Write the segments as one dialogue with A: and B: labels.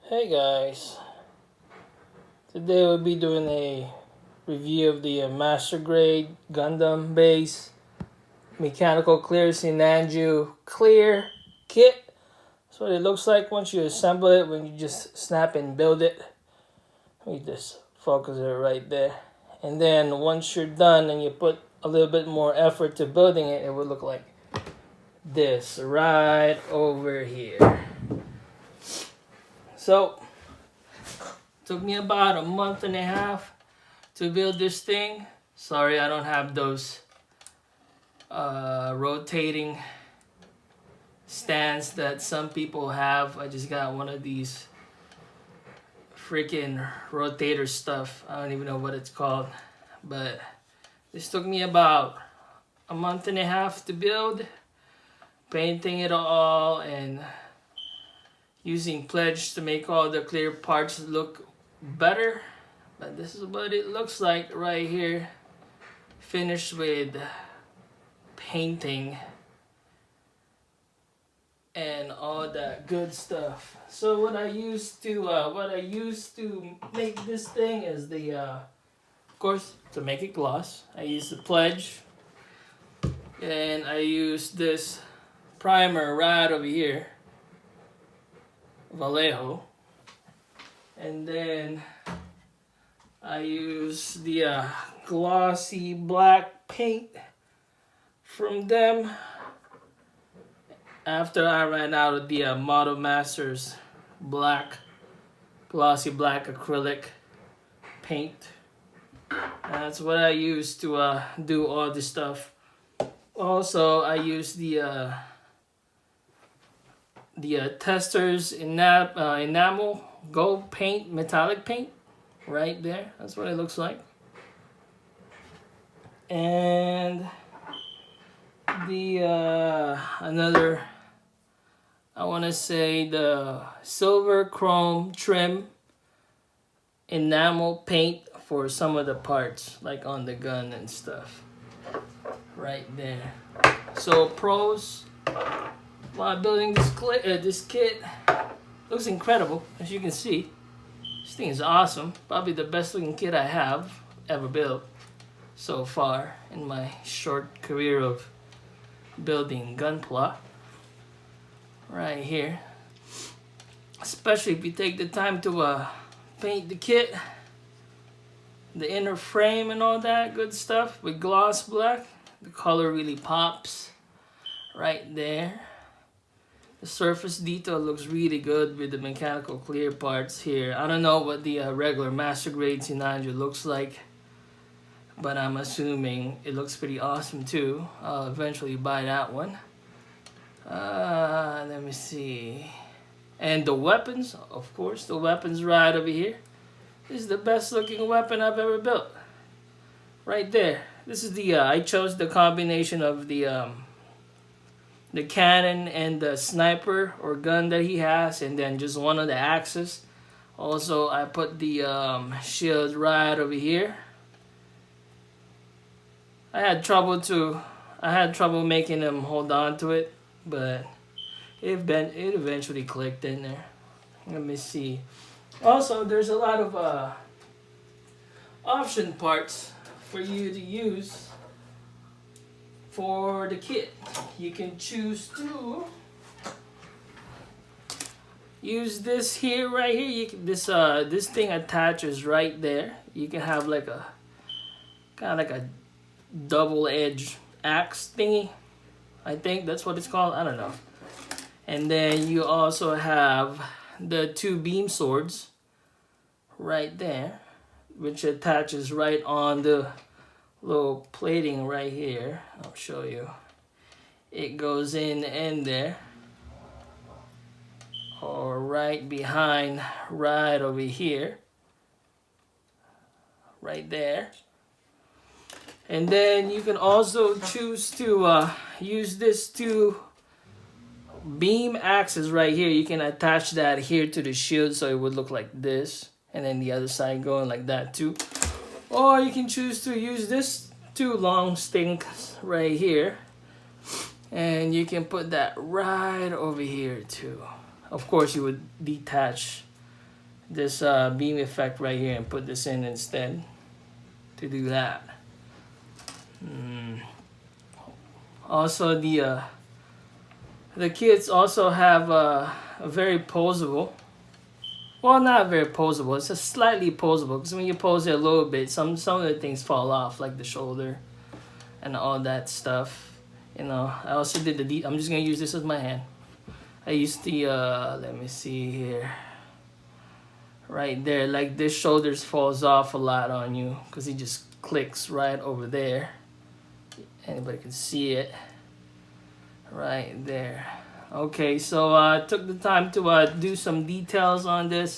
A: Hey guys, today we'll be doing a review of the Master Grade Gundam Base Mechanical Clear Sinanju Clear Kit. That's what it looks like once you assemble it, when you just snap and build it. Let me just focus it right there. And then once you're done and you put a little bit more effort to building it, it will look like this right over here. So, took me about a month and a half to build this thing. Sorry, I don't have those rotating stands that some people have. I just got one of these freaking rotator stuff. I don't even know what it's called. But this took me about a month and a half to build. Painting it all and using pledge to make all the clear parts look better. But this is what it looks like right here, finished with painting and all that good stuff. So what I used to make this thing is of course, to make it gloss, I used the pledge, and I used this primer right over here, Vallejo, and then I use the glossy black paint from them after I ran out of the Model Masters glossy black acrylic paint. That's what I use to do all this stuff. Also, I use the Testors enamel gold paint, metallic paint, right there. That's what it looks like. And the another, I want to say, the silver chrome trim enamel paint for some of the parts, like on the gun and stuff, right there. So pros while building this kit, looks incredible, as you can see. This thing is awesome. Probably the best looking kit I have ever built so far in my short career of building Gunpla. Right here. Especially if you take the time to paint the kit, the inner frame and all that good stuff with gloss black. The color really pops right there. The surface detail looks really good with the mechanical clear parts here. I don't know what the regular Master Grade Sinanju looks like, but I'm assuming it looks pretty awesome too. I'll eventually buy that one. Let me see. And the weapons, of course, the weapons right over here. This is the best looking weapon I've ever built. Right there. This is the, I chose the combination of the cannon and the sniper or gun that he has, and then just one of the axes. Also, I put the shield right over here. I had trouble making him hold on to it, but it eventually clicked in there. Let me see. Also, there's a lot of option parts for you to use for the kit. You can choose to use this here, right here. You can, this thing attaches right there. You can have like a kind of like a double-edged axe thingy. I think that's what it's called. I don't know. And then you also have the two beam swords right there, which attaches right on the little plating right here. I'll show you. It goes in there, or right behind, right over here, right there. And then you can also choose to use this two beam axes right here. You can attach that here to the shield so it would look like this, and then the other side going like that too. Or you can choose to use this two long sticks right here, and you can put that right over here too. Of course, you would detach this beam effect right here and put this in instead to do that. Also, the kits also have a very posable. Well, not very posable. It's just slightly posable because when you pose it a little bit, some of the things fall off, like the shoulder and all that stuff. You know, I also did I'm just gonna use this as my hand. I used the let me see here. Right there, like this shoulders falls off a lot on you because it just clicks right over there. Anybody can see it right there. Okay, so I took the time to do some details on this.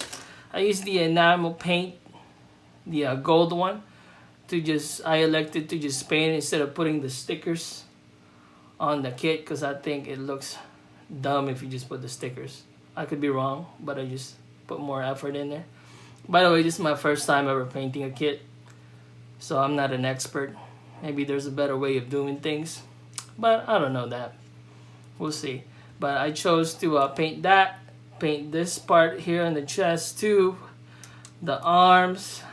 A: I used the enamel paint, the gold one, I elected to just paint instead of putting the stickers on the kit because I think it looks dumb if you just put the stickers. I could be wrong, but I just put more effort in there. By the way, this is my first time ever painting a kit, so I'm not an expert. Maybe there's a better way of doing things, but I don't know that. We'll see. But I chose to paint this part here on the chest too, the arms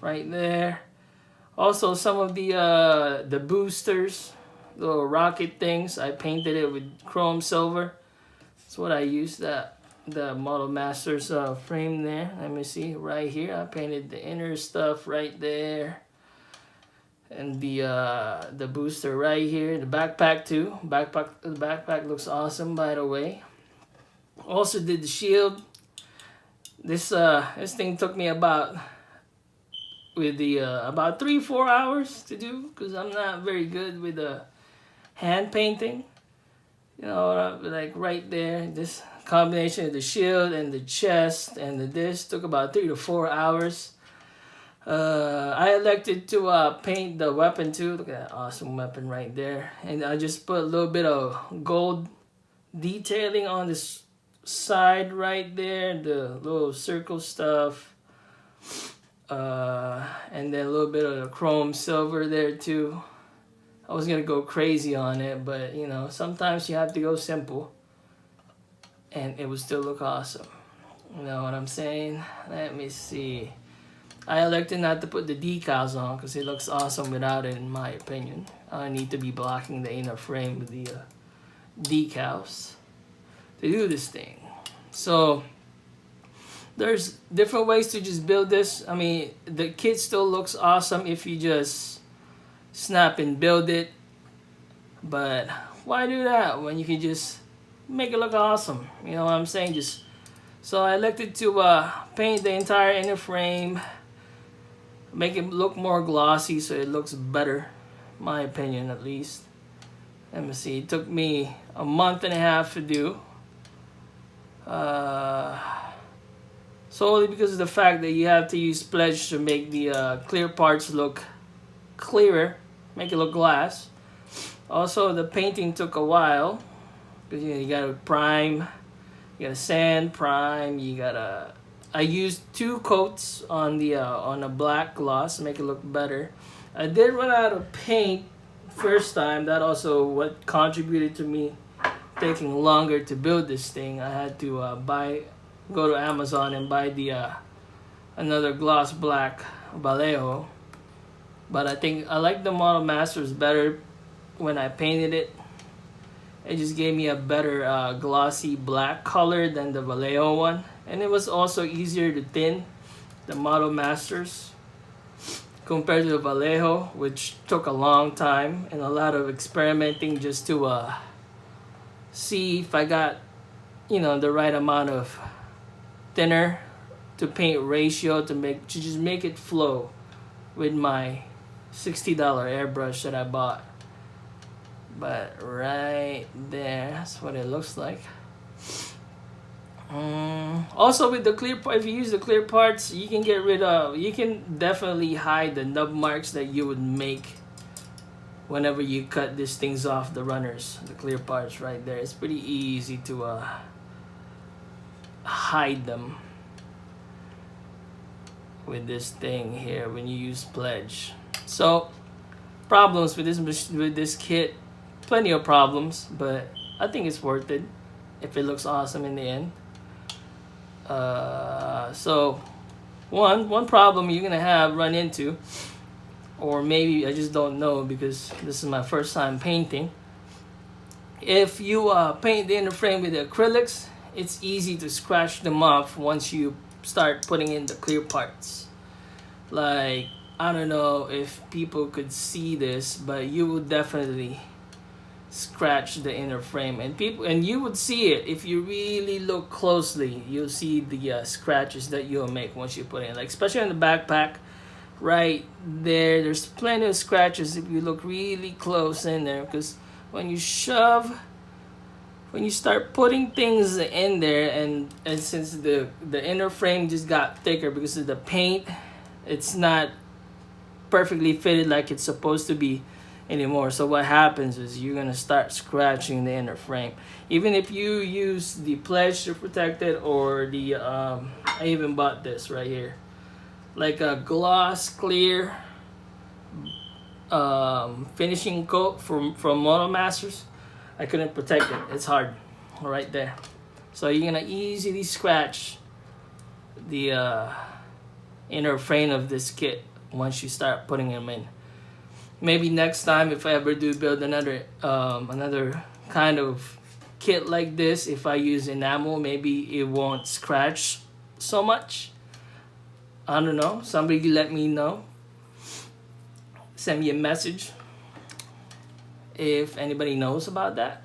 A: right there. Also, some of the boosters, little rocket things, I painted it with chrome silver. That's what I used, the Model Masters frame there. Let me see, right here, I painted the inner stuff right there. And the booster right here, the backpack too. The backpack looks awesome, by the way. Also did the shield. This thing took me about 3-4 hours to do because I'm not very good with hand painting. You know, like right there, this combination of the shield and the chest and this took about 3 to 4 hours. I elected to paint the weapon too. Look at that awesome weapon right there. And I just put a little bit of gold detailing on this side right there, the little circle stuff. And then a little bit of the chrome silver there too. I was gonna go crazy on it, but you know, sometimes you have to go simple and it would still look awesome. You know what I'm saying? Let me see. I elected not to put the decals on because it looks awesome without it, in my opinion. I need to be blocking the inner frame with the decals to do this thing. So there's different ways to just build this. I mean, the kit still looks awesome if you just snap and build it. But why do that when you can just make it look awesome? You know what I'm saying? So I elected to paint the entire inner frame, make it look more glossy so it looks better, my opinion at least. Let me see, it took me a month and a half to do. Solely because of the fact that you have to use pledge to make the clear parts look clearer, make it look glass. Also, the painting took a while because you gotta prime, you gotta sand, prime, I used 2 coats on the black gloss to make it look better. I did run out of paint first time. That also what contributed to me taking longer to build this thing. I had to go to Amazon and buy the another gloss black Vallejo. But I think I like the Model Masters better when I painted it. It just gave me a better glossy black color than the Vallejo one. And it was also easier to thin, the Model Masters, compared to the Vallejo, which took a long time and a lot of experimenting just to see if I got, you know, the right amount of thinner to paint ratio to just make it flow with my $60 airbrush that I bought. But right there, that's what it looks like. Also with the clear part, if you use the clear parts, you can definitely hide the nub marks that you would make whenever you cut these things off the runners, the clear parts right there. It's pretty easy to hide them with this thing here when you use pledge. So problems with this kit, plenty of problems, but I think it's worth it if it looks awesome in the end. So one problem you're gonna run into, or maybe I just don't know because this is my first time painting. If you paint the inner frame with the acrylics, it's easy to scratch them off once you start putting in the clear parts. Like, I don't know if people could see this, but you would definitely scratch the inner frame, and you would see it if you really look closely. You'll see the scratches that you'll make once you put it in, like especially on the backpack right there. There's plenty of scratches if you look really close in there, because when you start putting things in there, and since the inner frame just got thicker because of the paint, it's not perfectly fitted like it's supposed to be anymore. So what happens is you're gonna start scratching the inner frame. Even if you use the pledge to protect it, or the I even bought this right here, like a gloss clear finishing coat from Moto Masters. I couldn't protect it. It's hard right there. So you're gonna easily scratch the inner frame of this kit once you start putting them in. Maybe next time, if I ever do build another kind of kit like this, if I use enamel, maybe it won't scratch so much. I don't know. Somebody let me know. Send me a message if anybody knows about that.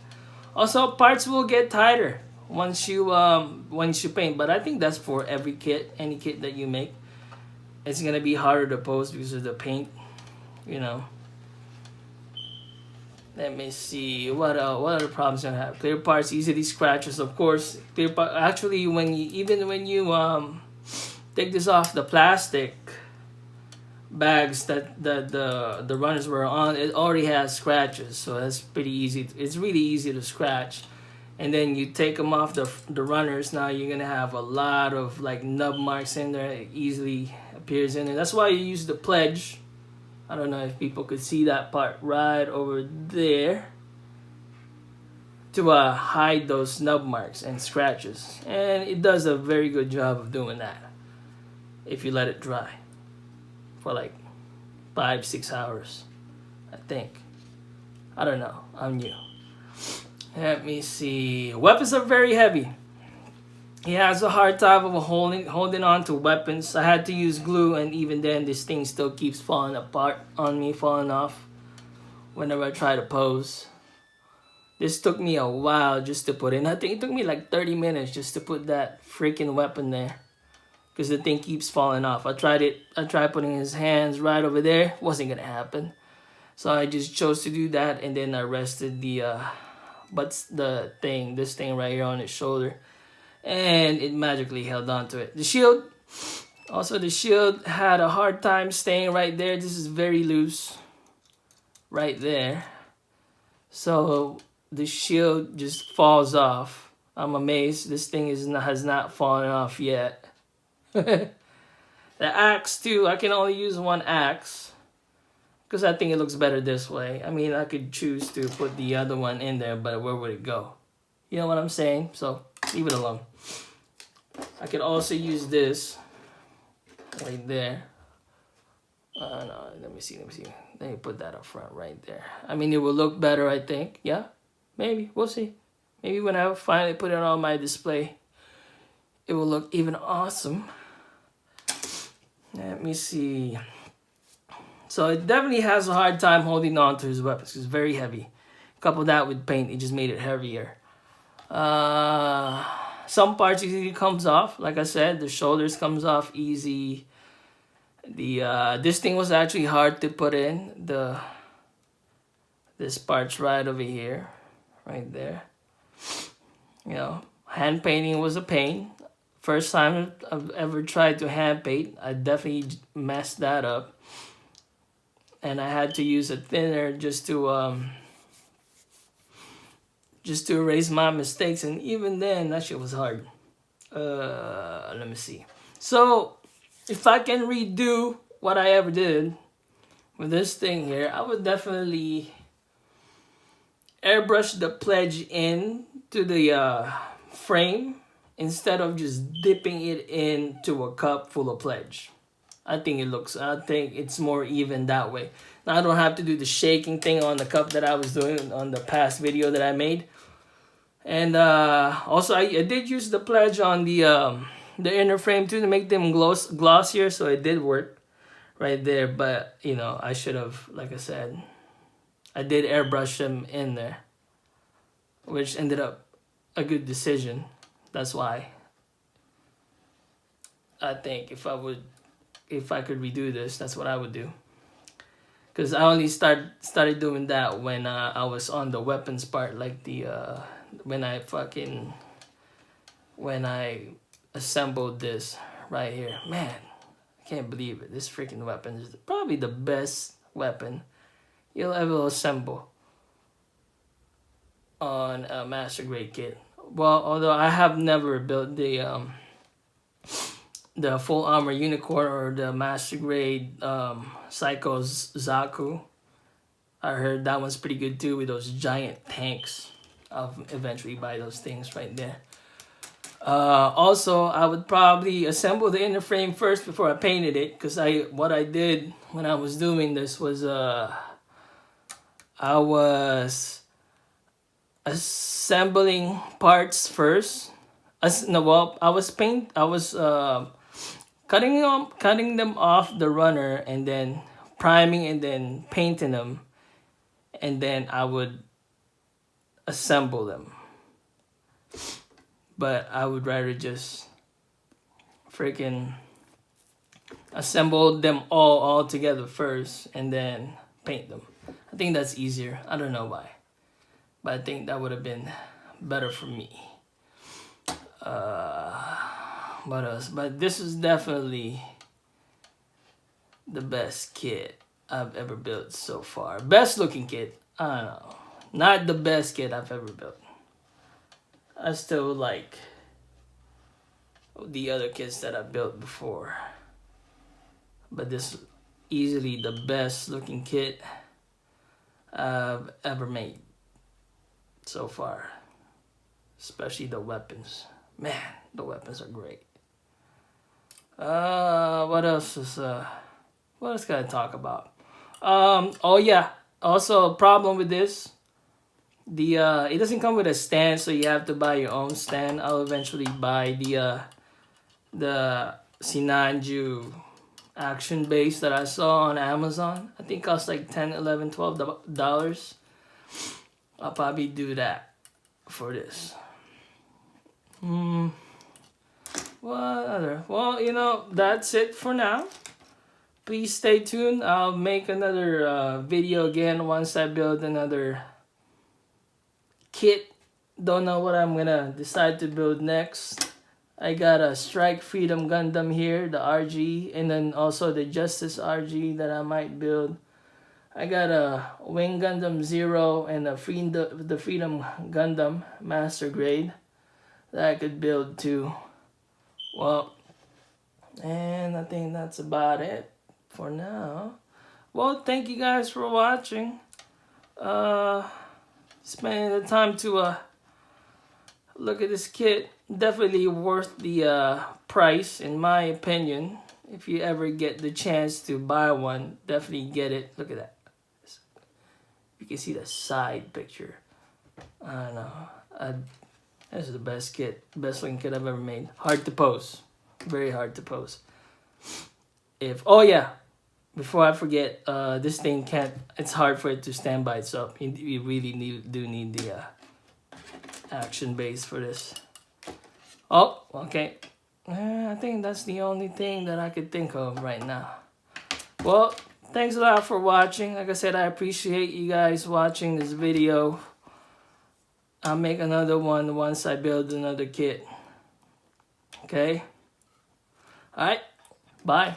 A: Also, parts will get tighter once you paint, but I think that's for every kit, any kit that you make. It's gonna be harder to pose because of the paint, you know. Let me see what other problems I have. Clear parts easily scratches, of course. Clear part, actually, when you take this off the plastic bags that the runners were on, it already has scratches, so that's pretty easy. It's really easy to scratch. And then you take them off the runners, now you're gonna have a lot of like nub marks in there. It easily appears in there. That's why you use the pledge. I don't know if people could see that part right over there, to hide those nub marks and scratches. And it does a very good job of doing that if you let it dry for like 5-6 hours, I think. I don't know, I'm new. Let me see. Weapons are very heavy. He has a hard time of holding on to weapons. I had to use glue, and even then this thing still keeps falling apart on me, falling off whenever I try to pose. This took me a while just to put in. I think it took me like 30 minutes just to put that freaking weapon there, because the thing keeps falling off. I tried putting his hands right over there. Wasn't gonna happen. So I just chose to do that, and then I rested this thing right here on his shoulder, and it magically held on to it. The shield had a hard time staying right there. This is very loose right there, so the shield just falls off. I'm amazed this thing has not fallen off yet. The axe too, I can only use one axe because I think it looks better this way. I mean, I could choose to put the other one in there, but where would it go? You know what I'm saying? So leave it alone. I could also use this right there. No, let me see. Let me put that up front right there. I mean, it will look better, I think. Yeah, maybe. We'll see. Maybe when I finally put it on my display, it will look even awesome. Let me see. So it definitely has a hard time holding on to his weapons. It's very heavy. Couple that with paint, it just made it heavier. Some parts easily comes off. Like I said, the shoulders comes off easy. This thing was actually hard to put in. This part's right over here, right there. You know, hand painting was a pain. First time I've ever tried to hand paint, I definitely messed that up, and I had to use a thinner just to erase my mistakes, and even then that shit was hard. Let me see. So if I can redo what I ever did with this thing here, I would definitely airbrush the pledge in to the frame instead of just dipping it into a cup full of pledge. I think it's more even that way. Now I don't have to do the shaking thing on the cup that I was doing on the past video that I made. And also I did use the pledge on the inner frame too to make them glossier, so it did work right there. But you know, I should have, like I said, I did airbrush them in there, which ended up a good decision. That's why I think if I could redo this, that's what I would do. Because I only started doing that when I was on the weapons part, like the when I assembled this right here. Man, I can't believe it. This freaking weapon is probably the best weapon you'll ever assemble on a master grade kit. Well, although I have never built the full armor unicorn or the master grade Psycho Zaku. I heard that one's pretty good too with those giant tanks. I'll eventually buy those things right there. Also, I would probably assemble the inner frame first before I painted it, because what I did when I was doing this was I was assembling parts first. I was cutting them off the runner and then priming and then painting them, and then I would assemble them. But I would rather just freaking assemble them all together first and then paint them. I think that's easier. I don't know why, but I think that would have been better for me. What else? But this is definitely the best kit I've ever built so far. Best looking kit. I don't know. Not the best kit I've ever built. I still like the other kits that I built before. But this is easily the best looking kit I've ever made so far. Especially the weapons. Man, the weapons are great. What else can I talk about? Oh yeah. Also, a problem with this. It doesn't come with a stand, so you have to buy your own stand. I'll eventually buy the Sinanju action base that I saw on Amazon. I think it cost like $10, $11, $12. I'll probably do that for this. What other? Well, you know, that's it for now. Please stay tuned. I'll make another video again once I build another kit. Don't know what I'm gonna decide to build next. I got a Strike Freedom Gundam here, the RG, and then also the Justice RG that I might build. I got a Wing Gundam Zero and the Freedom Gundam Master Grade that I could build too. Well, and I think that's about it for now. Well, thank you guys for watching. Spending the time to look at this kit. Definitely worth the price, in my opinion. If you ever get the chance to buy one, definitely get it. Look at that. You can see the side picture. I don't know. This is the best kit, best looking kit I've ever made. Hard to pose, very hard to pose. Oh yeah, before I forget, this thing it's hard for it to stand by itself. You really do need the action base for this. Oh, okay. I think that's the only thing that I could think of right now. Well, thanks a lot for watching. Like I said, I appreciate you guys watching this video. I'll make another one once I build another kit. Okay? Alright, bye.